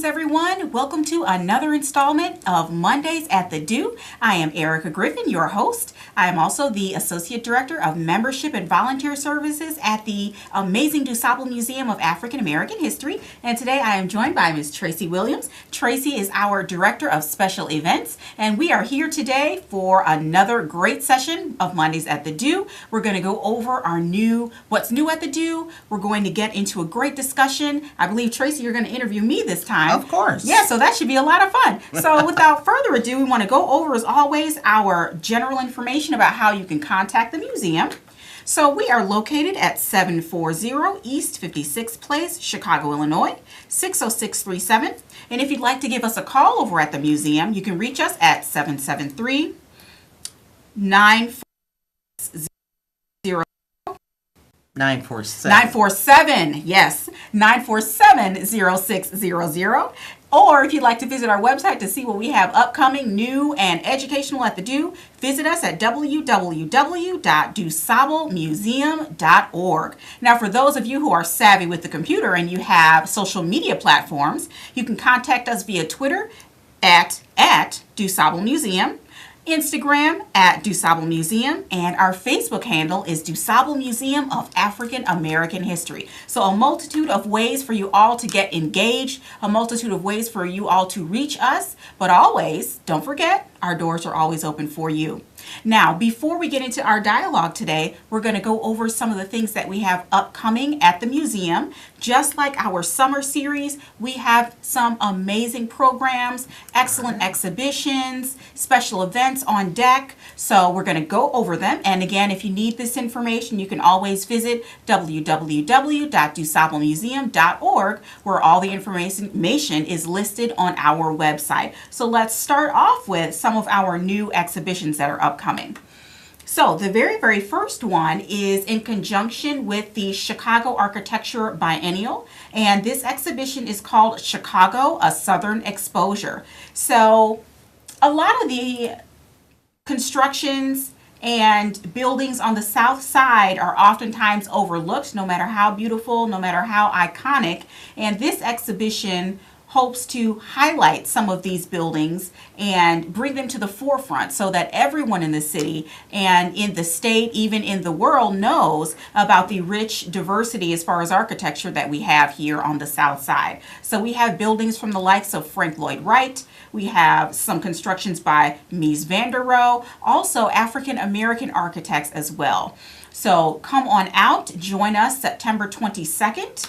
Greetings, everyone. Welcome to another installment of Mondays at the Do. I am Erica Griffin, your host. I am also the Associate Director of Membership and Volunteer Services at the amazing DuSable Museum of African American History. And today I am joined by Ms. Tracy Williams. Tracy is our Director of Special Events, and we are here today for another great session of Mondays at the Do. We're going to go over what's new at the Do. We're going to get into a great discussion. I believe, Tracy, you're going to interview me this time. Of course. Yeah, so that should be a lot of fun. So without further ado, we want to go over, as always, our general information about how you can contact the museum. So we are located at 740 East 56th Place, Chicago, Illinois, 60637. And if you'd like to give us a call over at the museum, you can reach us at 773 940 947, yes, 947-0600. Or if you'd like to visit our website to see what we have upcoming, new, and educational at the Do, visit us at www.dusablemuseum.org. Now, for those of you who are savvy with the computer and you have social media platforms, you can contact us via Twitter at DuSable Museum, Instagram at DuSable Museum, and our Facebook handle is DuSable Museum of African American History. So a multitude of ways for you all to get engaged, a multitude of ways for you all to reach us, but always, don't forget, our doors are always open for you. Now, before we get into our dialogue today, we're going to go over some of the things that we have upcoming at the museum. Just like our summer series, we have some amazing programs, excellent exhibitions, special events on deck. So we're going to go over them. And again, if you need this information, you can always visit www.dusablemuseum.org, where all the information is listed on our website. So let's start off with some of our new exhibitions that are upcoming. So the very, very first one is in conjunction with the Chicago Architecture Biennial, and this exhibition is called Chicago, A Southern Exposure. So a lot of the constructions and buildings on the south side are oftentimes overlooked, no matter how beautiful, no matter how iconic, and this exhibition hopes to highlight some of these buildings and bring them to the forefront so that everyone in the city and in the state, even in the world, knows about the rich diversity as far as architecture that we have here on the south side. So we have buildings from the likes of Frank Lloyd Wright. We have some constructions by Mies van der Rohe, also African American architects as well. So come on out, join us September 22nd.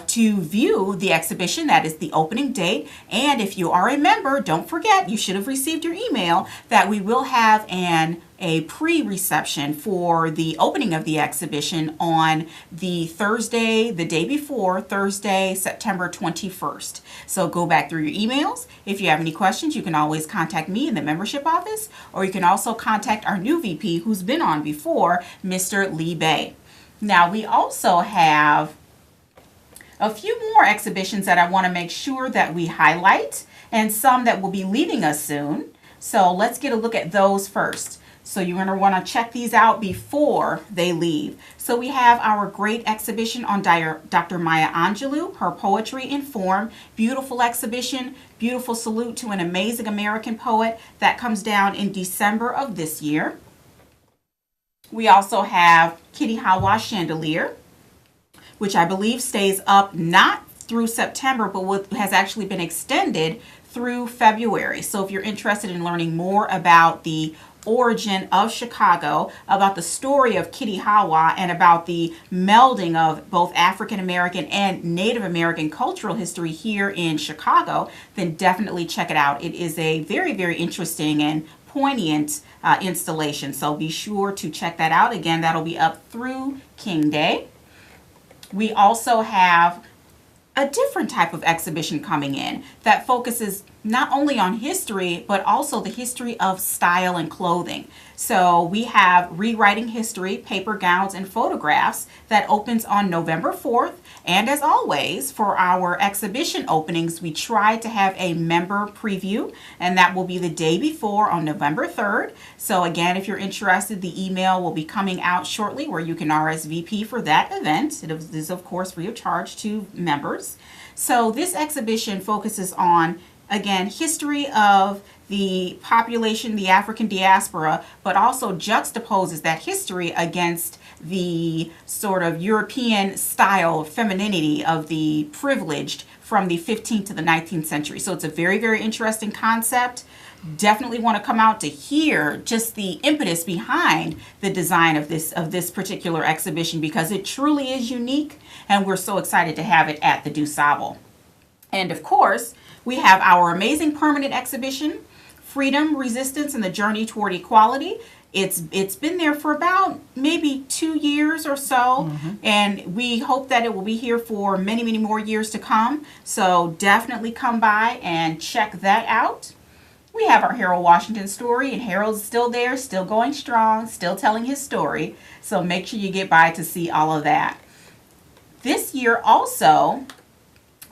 To view the exhibition. That is the opening date. And if you are a member, don't forget, you should have received your email that we will have a pre-reception for the opening of the exhibition on the Thursday, the day before, Thursday, September 21st. So go back through your emails. If you have any questions, you can always contact me in the membership office, or you can also contact our new VP who's been on before, Mr. Lee Bay. Now, we also have a few more exhibitions that I want to make sure that we highlight, and some that will be leaving us soon. So let's get a look at those first. So you're going to want to check these out before they leave. So we have our great exhibition on Dr. Maya Angelou, her poetry in form. Beautiful exhibition, beautiful salute to an amazing American poet that comes down in December of this year. We also have Kitty Halwa Chandelier, which I believe stays up not through September, but has actually been extended through February. So if you're interested in learning more about the origin of Chicago, about the story of Kitty Halwa, and about the melding of both African American and Native American cultural history here in Chicago, then definitely check it out. It is a very, very interesting and poignant installation. So be sure to check that out. Again, that'll be up through King Day. We also have a different type of exhibition coming in that focuses not only on history, but also the history of style and clothing. So we have Rewriting History, Paper Gowns, and Photographs that opens on November 4th. And as always, for our exhibition openings, we try to have a member preview, and that will be the day before on November 3rd. So again, if you're interested, the email will be coming out shortly where you can RSVP for that event. It is, of course, free of charge to members. So this exhibition focuses on, again, history of the population, the African diaspora, but also juxtaposes that history against the sort of European style of femininity of the privileged from the 15th to the 19th century. So it's a very, very interesting concept. Definitely want to come out to hear just the impetus behind the design of this particular exhibition, because it truly is unique, and we're so excited to have it at the DuSable. And of course, we have our amazing permanent exhibition, Freedom, Resistance, and the Journey Toward Equality. It's been there for about maybe 2 years or so, and we hope that it will be here for many, many more years to come. So definitely come by and check that out. We have our Harold Washington story, and Harold's still there, still going strong, still telling his story. So make sure you get by to see all of that. This year also,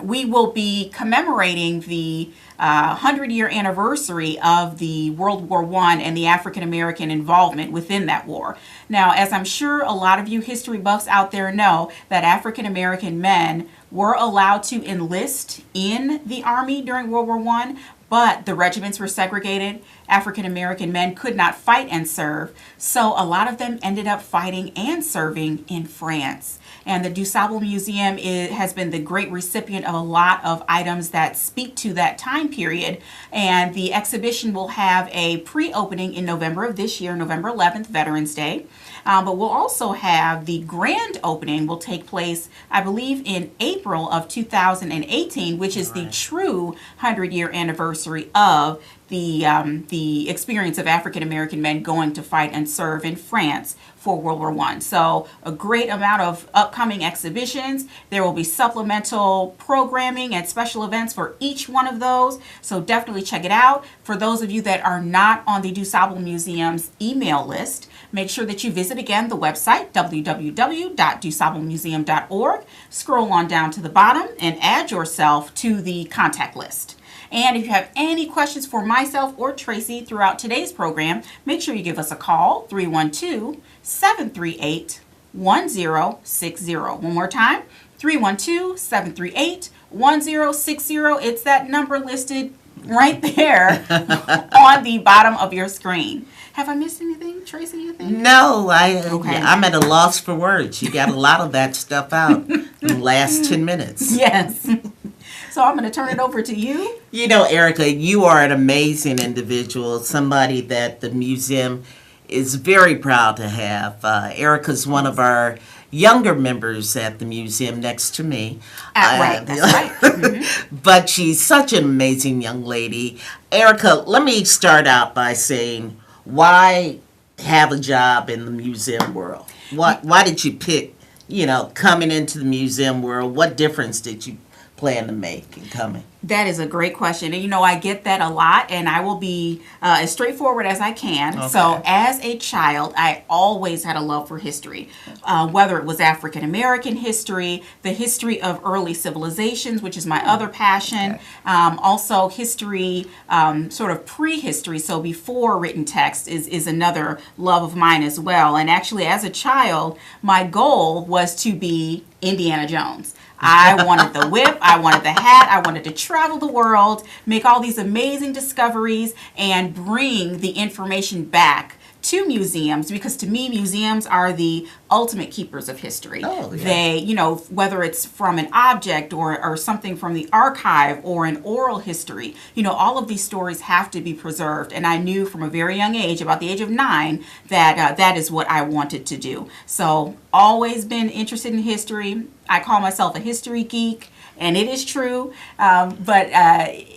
we will be commemorating the 100-year anniversary of the World War I and the African American involvement within that war. Now, as I'm sure a lot of you history buffs out there know, that African American men were allowed to enlist in the Army during World War I, but the regiments were segregated. African American men could not fight and serve, so a lot of them ended up fighting and serving in France. And the DuSable Museum has been the great recipient of a lot of items that speak to that time period. And the exhibition will have a pre-opening in November of this year, November 11th, Veterans Day. But we'll also have the grand opening will take place, I believe, in April of 2018, which is the true 100-year anniversary of the experience of African American men going to fight and serve in France for World War I. So a great amount of upcoming exhibitions. There will be supplemental programming and special events for each one of those. So definitely check it out. For those of you that are not on the DuSable Museum's email list, make sure that you visit again the website, www.dusablemuseum.org. Scroll on down to the bottom and add yourself to the contact list. And if you have any questions for myself or Tracy throughout today's program, make sure you give us a call, 312-738-1060. One more time, 312-738-1060. It's that number listed right there on the bottom of your screen. Have I missed anything, Tracy, you think? No, I'm at a loss for words. You got a lot of that stuff out in the last 10 minutes. Yes. So I'm going to turn it over to you. You know, Erica, you are an amazing individual, somebody that the museum is very proud to have. Erica's one of our younger members at the museum next to me. Right, that's right. Mm-hmm. But she's such an amazing young lady. Erica, let me start out by saying, why have a job in the museum world? Why did you pick, coming into the museum world? What difference did you plan to make in coming? That is a great question. And I get that a lot, and I will be as straightforward as I can. Okay. So as a child, I always had a love for history, whether it was African American history, the history of early civilizations, which is my other passion, also history, sort of prehistory, so before written text is another love of mine as well. And actually, as a child, my goal was to be Indiana Jones. I wanted the whip, I wanted the hat, I wanted to travel the world, make all these amazing discoveries, and bring the information back to museums, because to me, museums are the ultimate keepers of history. Oh, yeah. They, whether it's from an object or something from the archive or an oral history, all of these stories have to be preserved. And I knew from a very young age, about the age of 9, that that is what I wanted to do. So always been interested in history. I call myself a history geek, and it is true, but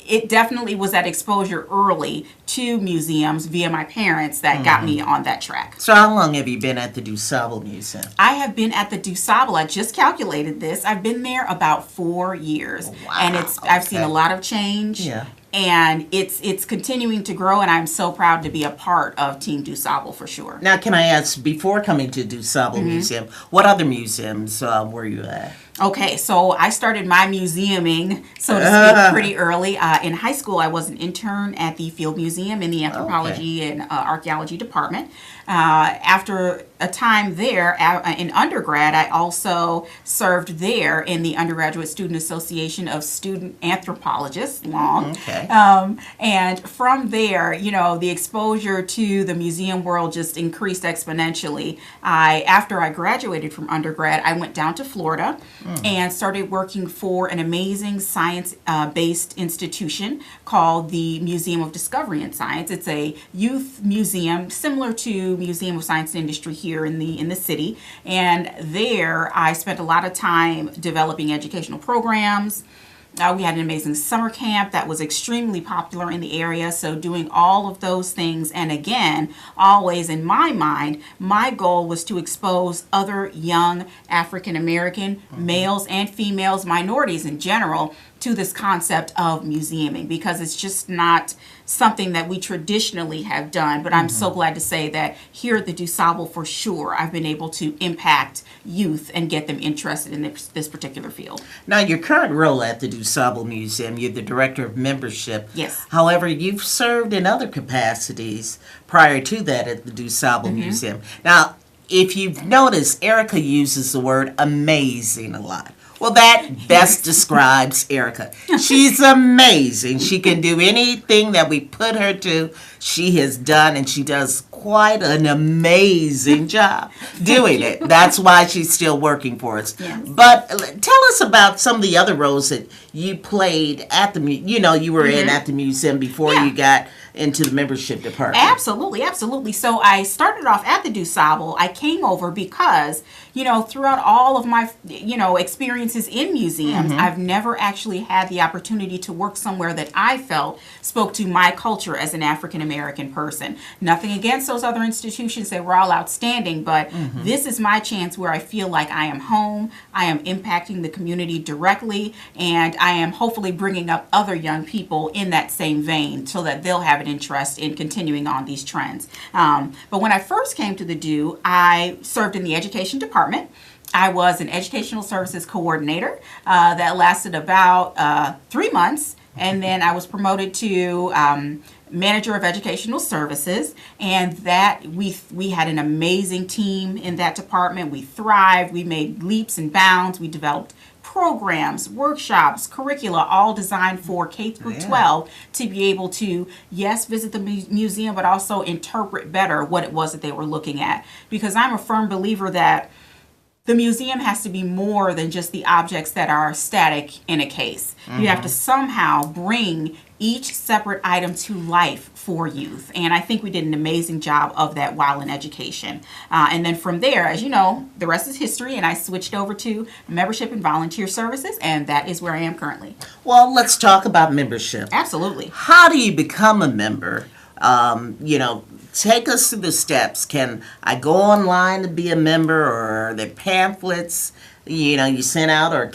it definitely was that exposure early to museums via my parents that got me on that track. So how long have you been at the DuSable Museum? I have been at the DuSable, I just calculated this, I've been there about 4 years. Wow. And I've seen a lot of change. Yeah. and it's continuing to grow, and I'm so proud to be a part of Team DuSable for sure. Now, can I ask, before coming to DuSable Museum, what other museums were you at? Okay, so I started my museuming, so to speak, pretty early. In high school, I was an intern at the Field Museum in the Anthropology and Archaeology department. After a time there in undergrad, I also served there in the Undergraduate Student Association of Student Anthropologists, long. Okay. And from there, you know, the exposure to the museum world just increased exponentially. After I graduated from undergrad, I went down to Florida and started working for an amazing science-based institution called the Museum of Discovery and Science. It's a youth museum similar to Museum of Science and Industry here in the city. And there I spent a lot of time developing educational programs. We had an amazing summer camp that was extremely popular in the area. So doing all of those things, and again, always in my mind, my goal was to expose other young African American males and females, minorities in general, to this concept of museuming, because it's just not something that we traditionally have done. But I'm so glad to say that here at the DuSable, for sure, I've been able to impact youth and get them interested in this particular field. Now, your current role at the DuSable Museum, you're the Director of Membership. Yes. However, you've served in other capacities prior to that at the DuSable Museum. Now, if you've noticed, Erica uses the word amazing a lot. Well, that best describes Erica. She's amazing. She can do anything that we put her to. She has done, and she does quite an amazing job doing it. That's why she's still working for us. Yes. But tell us about some of the other roles that you played at the, you were in at the museum before you got into the membership department. Absolutely. So I started off at the DuSable. I came over because, throughout all of my, experiences in museums, I've never actually had the opportunity to work somewhere that I felt spoke to my culture as an African American person. Nothing against those other institutions, they were all outstanding, but this is my chance where I feel like I am home, I am impacting the community directly, and I am hopefully bringing up other young people in that same vein so that they'll have an interest in continuing on these trends. But when I first came to the DU, I served in the education department. I was an educational services coordinator that lasted about 3 months, and then I was promoted to manager of educational services, and that we had an amazing team in that department. We thrived. We made leaps and bounds. We developed programs, workshops, curricula, all designed for K through 12 to be able to, yes, visit the museum, but also interpret better what it was that they were looking at. Because I'm a firm believer that the museum has to be more than just the objects that are static in a case. You have to somehow bring each separate item to life for youth. And I think we did an amazing job of that while in education. And then from there, as you know, the rest is history, and I switched over to membership and volunteer services, and that is where I am currently. Well, let's talk about membership. Absolutely. How do you become a member? Take us through the steps. Can I go online to be a member, or are there pamphlets, you sent out, or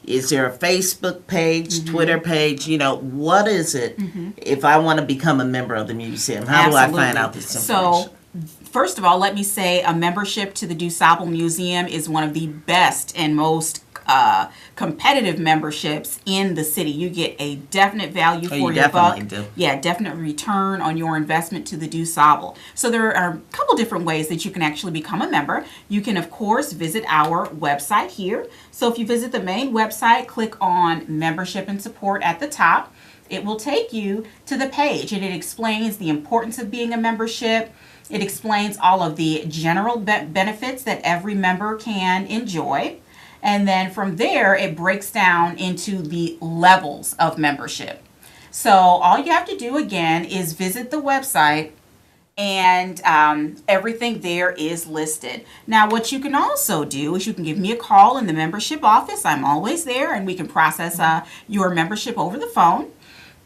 is there a Facebook page, Twitter page? What is it if I want to become a member of the museum? How do I find out this information? So, first of all, let me say a membership to the DuSable Museum is one of the best and most competitive memberships in the city. You get a definite value for your buck. Do. Yeah, definite return on your investment to the DuSable. So there are a couple different ways that you can actually become a member. You can, of course, visit our website here. So if you visit the main website, click on membership and support at the top. It will take you to the page, and it explains the importance of being a membership. It explains all of the general benefits that every member can enjoy. And then from there, it breaks down into the levels of membership. So all you have to do, again, is visit the website, and everything there is listed. Now, what you can also do is you can give me a call in the membership office. I'm always there, and we can process your membership over the phone.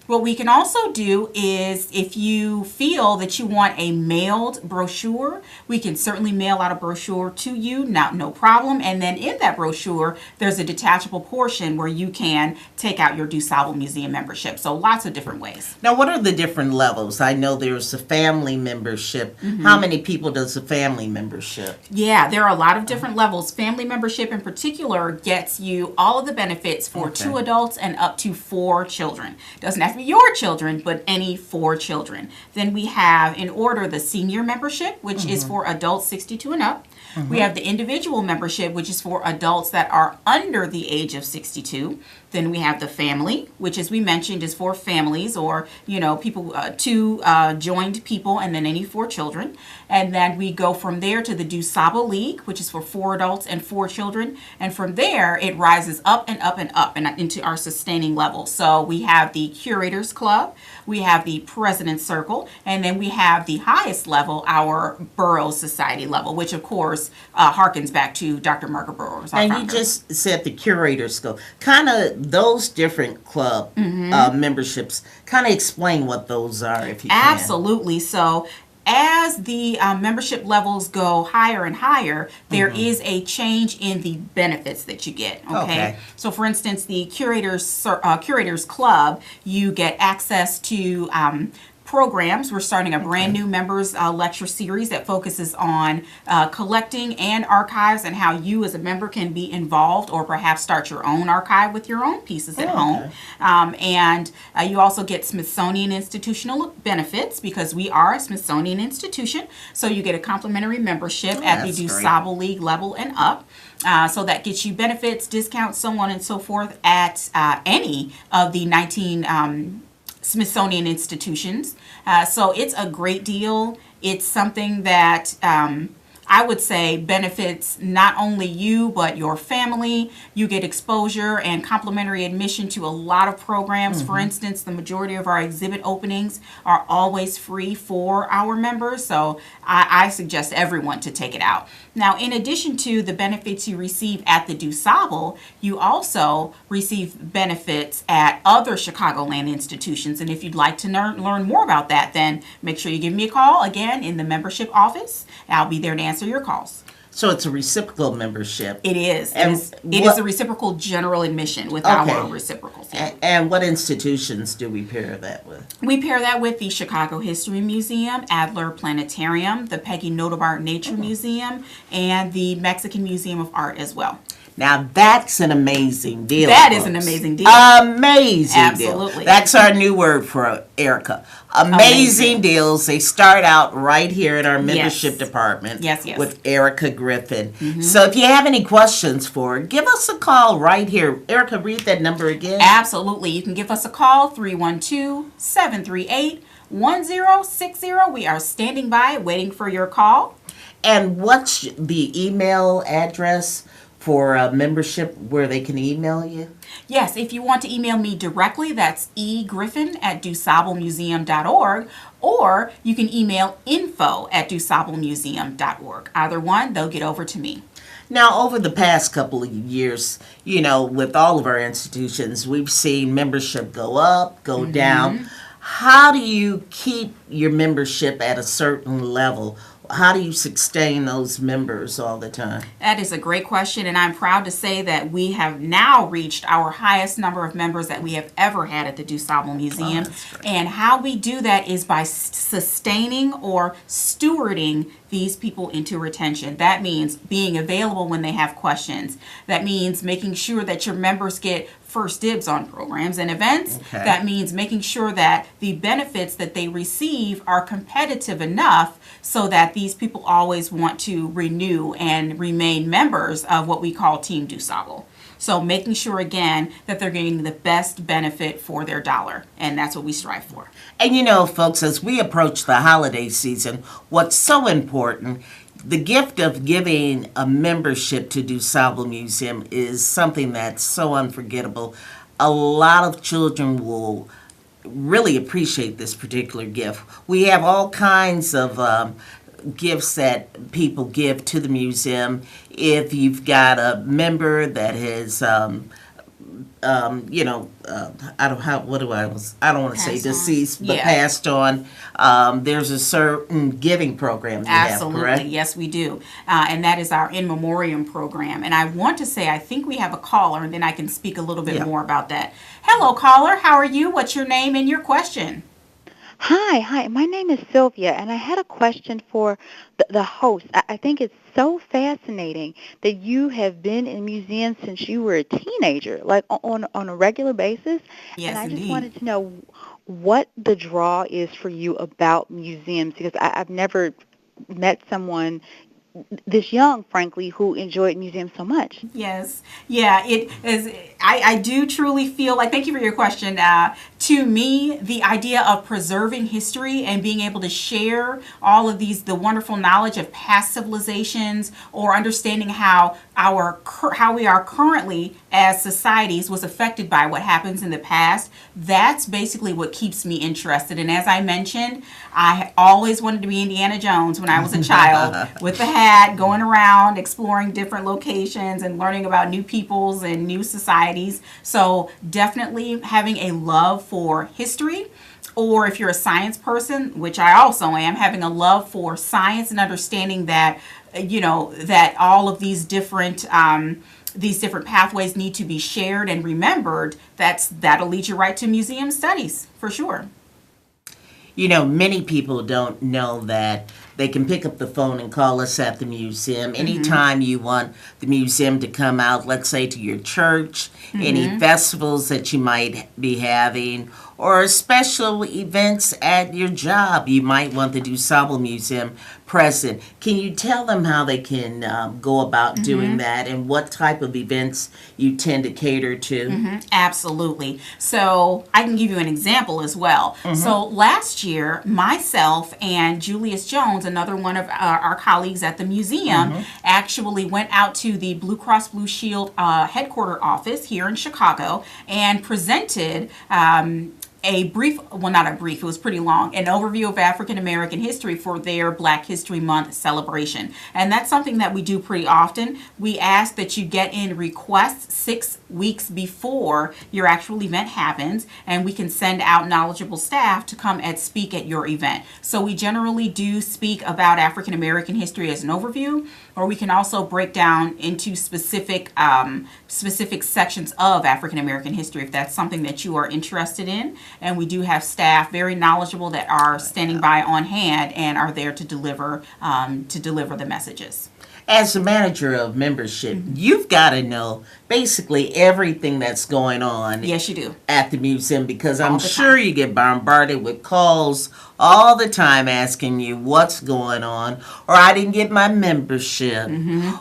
What we can also do is if you feel that you want a mailed brochure, we can certainly mail out a brochure to you, no problem. And then in that brochure, there's a detachable portion where you can take out your DuSable Museum membership. So lots of different ways. Now, what are the different levels? I know there's a family membership. How many people does a family membership? Yeah, there are a lot of different levels. Family membership in particular gets you all of the benefits for 2 adults and up to 4 children. Doesn't have to be your children, but any 4 children. Then we have, in order, the senior membership, which is for adults 62 and up. We have the individual membership, which is for adults that are under the age of 62. Then we have the family, which, as we mentioned, is for families or, people, 2 joined people and then any 4 children. And then we go from there to the DuSable League, which is for 4 adults and 4 children. And from there, it rises up and up and up and into our sustaining level. So we have the Curators Club, we have the President's Circle, and then we have the highest level, our Borough Society level, which, of course, harkens back to Dr. Margaret Burroughs. And you just said the Curators Club. Kind of those different club memberships, kind of explain what those are, if you can. Absolutely. So as the membership levels go higher and higher, there is a change in the benefits that you get. Okay. So, for instance, the Curators Club, you get access to programs. We're starting a brand new members lecture series that focuses on collecting and archives and how you as a member can be involved or perhaps start your own archive with your own pieces at home. And you also get Smithsonian institutional benefits because we are a Smithsonian institution. So you get a complimentary membership at the DuSable League level and up. So that gets you benefits, discounts, so on and so forth at any of the 19 Smithsonian institutions. So it's a great deal. It's something that I would say benefits not only you, but your family. You get exposure and complimentary admission to a lot of programs. For instance, the majority of our exhibit openings are always free for our members. So I suggest everyone to take it out. Now, in addition to the benefits you receive at the DuSable, you also receive benefits at other Chicagoland institutions. And if you'd like to learn more about that, then make sure you give me a call again in the membership office. I'll be there to answer your calls. So it's a reciprocal membership. It is. It is a reciprocal general admission with our reciprocals. Yeah. And what institutions do we pair that with? We pair that with the Chicago History Museum, Adler Planetarium, the Peggy Notabart Nature Museum, and the Mexican Museum of Art as well. Now that's an amazing deal. That is an amazing deal. Amazing Absolutely. deal. That's our new word for Erica. Amazing deals. They start out right here in our membership department with Erica Griffin. So if you have any questions for her, give us a call right here. Erica, read that number again. Absolutely. You can give us a call, 312-738-1060. We are standing by waiting for your call. And what's the email address for a membership where they can email you? Yes, if you want to email me directly, that's egriffin@dusablemuseum.org, or you can email info@dusablemuseum.org. Either one, they'll get over to me. Now, over the past couple of years, with all of our institutions, we've seen membership go up, go down. How do you keep your membership at a certain level? How do you sustain those members all the time? That is a great question, and I'm proud to say that we have now reached our highest number of members that we have ever had at the DuSable Museum. And how we do that is by sustaining or stewarding these people into retention. That means being available when they have questions. That means making sure that your members get first dibs on programs and events. That means making sure that the benefits that they receive are competitive enough so that these people always want to renew and remain members of what we call Team DuSable. So making sure, again, that they're getting the best benefit for their dollar. And that's what we strive for. And folks, as we approach the holiday season, what's so important, the gift of giving a membership to DuSable Museum is something that's so unforgettable. A lot of children will really appreciate this particular gift. We have all kinds of gifts that people give to the museum. If you've got a member that has I don't how what do I don't want to say Passed on. deceased, but Yeah. passed on. There's a certain giving program you Absolutely. have, correct? Yes, we do. And that is our In Memoriam program. And I want to say, I think we have a caller, and then I can speak a little bit Yeah. more about that. Hello, caller. How are you? What's your name and your question? Hi. My name is Sylvia, and I had a question for the host. I think it's so fascinating that you have been in museums since you were a teenager, like on a regular basis. And Yes, I just indeed. wanted to know what the draw is for you about museums, because I've never met someone this young, frankly, who enjoyed museums so much. Yes. Yeah, it is. I do truly feel like, thank you for your question. To me, the idea of preserving history and being able to share all of the wonderful knowledge of past civilizations, or understanding how how we are currently as societies was affected by what happens in the past, that's basically what keeps me interested. And as I mentioned, I always wanted to be Indiana Jones when I was a child, with the hat, going around, exploring different locations and learning about new peoples and new societies. So definitely having a love for history, or if you're a science person, which I also am, having a love for science and understanding that, that all of these different pathways need to be shared and remembered. That'll lead you right to museum studies for sure. Many people don't know that they can pick up the phone and call us at the museum anytime you want the museum to come out, let's say to your church, any festivals that you might be having, or special events at your job. You might want the DuSable Museum present. Can you tell them how they can go about doing that, and what type of events you tend to cater to? Absolutely. So I can give you an example as well. So last year, myself and Julius Jones, another one of our colleagues at the museum, actually went out to the Blue Cross Blue Shield headquarter office here in Chicago and presented a brief, well, not a brief, it was pretty long, an overview of African American history for their Black History Month celebration. And that's something that we do pretty often. We ask that you get in requests 6 weeks before your actual event happens, and we can send out knowledgeable staff to come and speak at your event. So we generally do speak about African American history as an overview, or we can also break down into specific sections of African American history if that's something that you are interested in. And we do have staff very knowledgeable that are standing by on hand and are there to deliver the messages. As a manager of membership, you've got to know basically everything that's going on Yes, you do. at the museum, because All I'm the sure time. you get bombarded with calls all the time asking you what's going on, or I didn't get my membership,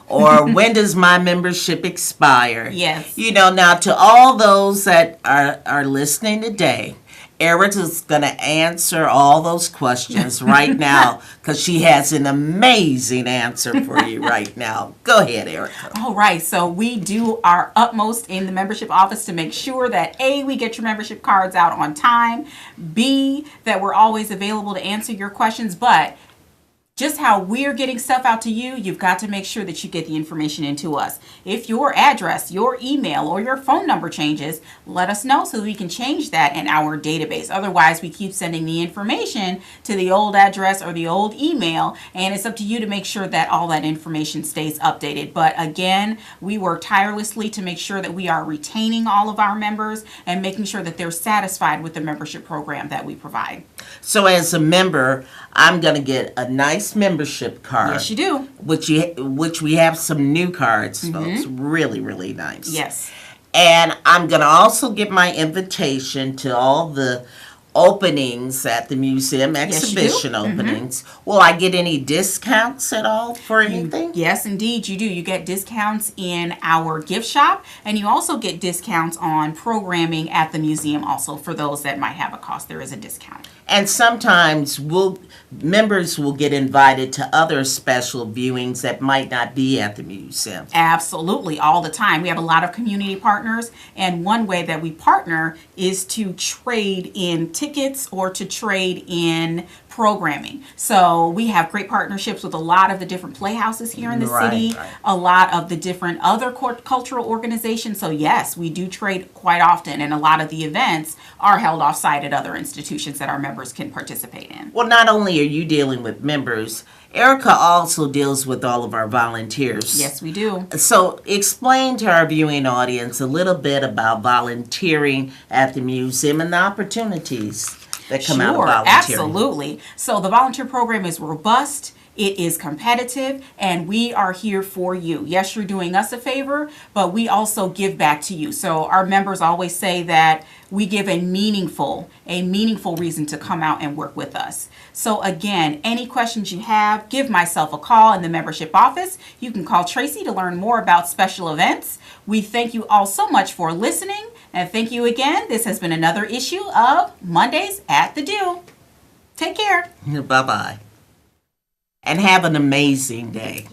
or when does my membership expire? Yes. Now to all those that are listening today, Erica's going to answer all those questions right now, because she has an amazing answer for you right now. Go ahead, Erica. All right, so we do our utmost in the membership office to make sure that A, we get your membership cards out on time, B, that we're always available to answer your questions, but just how we're getting stuff out to you, you've got to make sure that you get the information into us. If your address, your email, or your phone number changes, let us know so that we can change that in our database. Otherwise, we keep sending the information to the old address or the old email, and it's up to you to make sure that all that information stays updated. But again, we work tirelessly to make sure that we are retaining all of our members and making sure that they're satisfied with the membership program that we provide. So as a member, I'm going to get a nice membership card. Yes, you do. Which we have some new cards, folks. Really, really nice. Yes. And I'm going to also get my invitation to all the openings at the museum, you do. exhibition openings. Will I get any discounts at all for anything? Yes, indeed, you do. You get discounts in our gift shop, and you also get discounts on programming at the museum also. For those that might have a cost, there is a discount. And sometimes members will get invited to other special viewings that might not be at the museum. Absolutely, all the time. We have a lot of community partners, and one way that we partner is to trade in tickets or to trade in programming. So we have great partnerships with a lot of the different playhouses here in the city, Right. a lot of the different other cultural organizations. So yes, we do trade quite often, and a lot of the events are held off-site at other institutions that our members can participate in. Well, not only are you dealing with members, Erica also deals with all of our volunteers. Yes, we do. So explain to our viewing audience a little bit about volunteering at the museum and the opportunities that come out of Sure, volunteering. absolutely. So the volunteer program is robust. It is competitive, and we are here for you. Yes, you're doing us a favor, but we also give back to you. So our members always say that we give a meaningful reason to come out and work with us. So again, any questions you have, give myself a call in the membership office. You can call Tracy to learn more about special events. We thank you all so much for listening, and thank you again. This has been another issue of Mondays at the Do. Take care. Bye-bye. And have an amazing day.